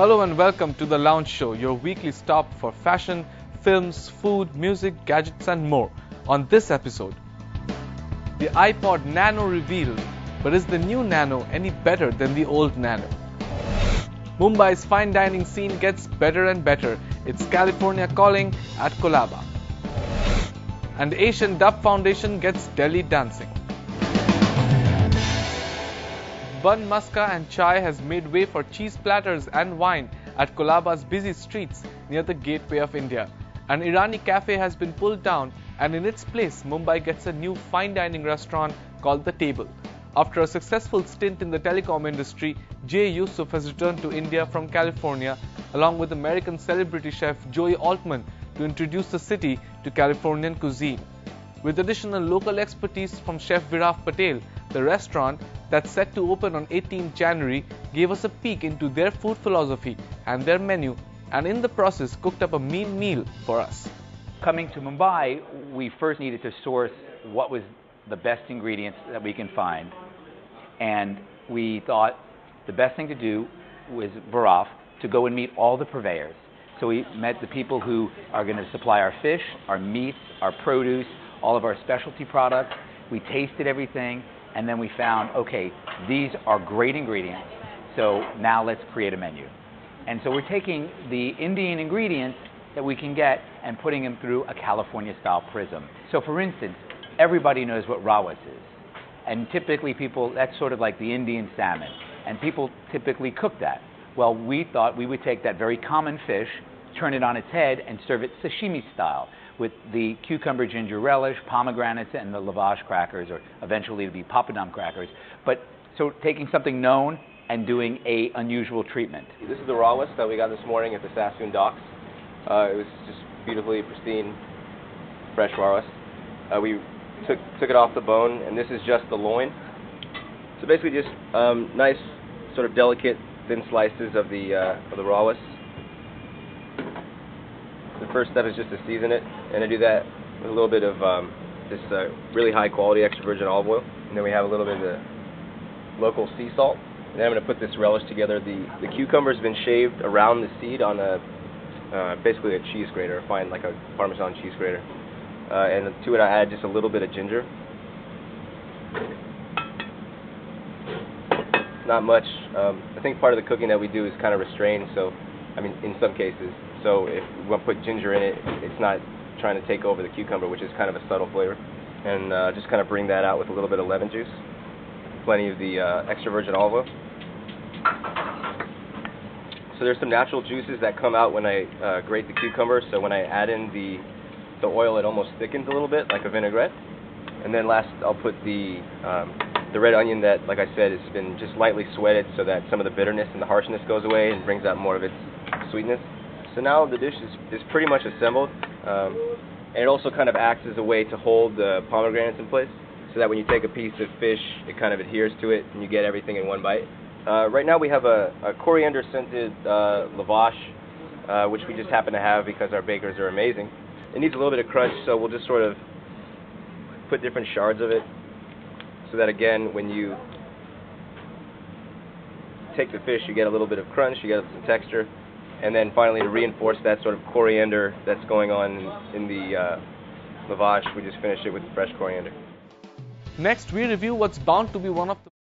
Hello and welcome to The Lounge Show, your weekly stop for fashion, films, food, music, gadgets and more. On this episode, the iPod Nano revealed, but is the new Nano any better than the old Nano? Mumbai's fine dining scene gets better and better. It's California calling at Colaba. And the Asian Dub Foundation gets Delhi dancing. Bun Maska and chai has made way for cheese platters and wine at Colaba's busy streets near the Gateway of India. An Irani cafe has been pulled down, and in its place, Mumbai gets a new fine dining restaurant called The Table. After a successful stint in the telecom industry, Jay Yusuf has returned to India from California along with American celebrity chef Joey Altman to introduce the city to Californian cuisine. With additional local expertise from Chef Viraf Patel, the restaurant that's set to open on 18th January gave us a peek into their food philosophy and their menu, and in the process cooked up a mean meal for us. Coming to Mumbai, we first needed to source what was the best ingredients that we can find. And we thought the best thing to do was Viraf to go and meet all the purveyors. So we met the people who are going to supply our fish, our meats, our produce, all of our specialty products. We tasted everything, and then we found, okay, these are great ingredients, so now let's create a menu. And so we're taking the Indian ingredients that we can get and putting them through a California-style prism. So for instance, everybody knows what rawis is. And typically people, that's sort of like the Indian salmon. And people typically cook that. Well, we thought we would take that very common fish, turn it on its head, and serve it sashimi style with the cucumber ginger relish, pomegranates, and the lavash crackers, or eventually to be papadum crackers. But so taking something known and doing a unusual treatment. This is the rawis that we got this morning at the Sassoon docks. It was just beautifully pristine, fresh rawis. We took it off the bone, and this is just the loin. So basically just nice, sort of delicate, thin slices of the rawis. The first step is just to season it, and I do that with a little bit of this really high quality extra virgin olive oil, and then we have a little bit of the local sea salt. And then I'm going to put this relish together. The cucumber's been shaved around the seed on basically a cheese grater, fine like a Parmesan cheese grater. And to it I add just a little bit of ginger. Not much. I think part of the cooking that we do is kind of restrained, so I mean in some cases. So if we want to put ginger in it, it's not trying to take over the cucumber, which is kind of a subtle flavor. And just kind of bring that out with a little bit of lemon juice. Plenty of the extra virgin olive oil. So there's some natural juices that come out when I grate the cucumber. So when I add in the oil, it almost thickens a little bit, like a vinaigrette. And then last, I'll put the red onion that, like I said, has been just lightly sweated so that some of the bitterness and the harshness goes away and brings out more of its sweetness. So now the dish is pretty much assembled, and it also kind of acts as a way to hold the pomegranates in place, so that when you take a piece of fish, it kind of adheres to it, and you get everything in one bite. Right now we have a coriander-scented lavash, which we just happen to have because our bakers are amazing. It needs a little bit of crunch, so we'll just sort of put different shards of it, so that again, when you take the fish, you get a little bit of crunch, you get some texture. And then finally, to reinforce that sort of coriander that's going on in the lavash, we just finish it with fresh coriander. Next, we review what's bound to be one of the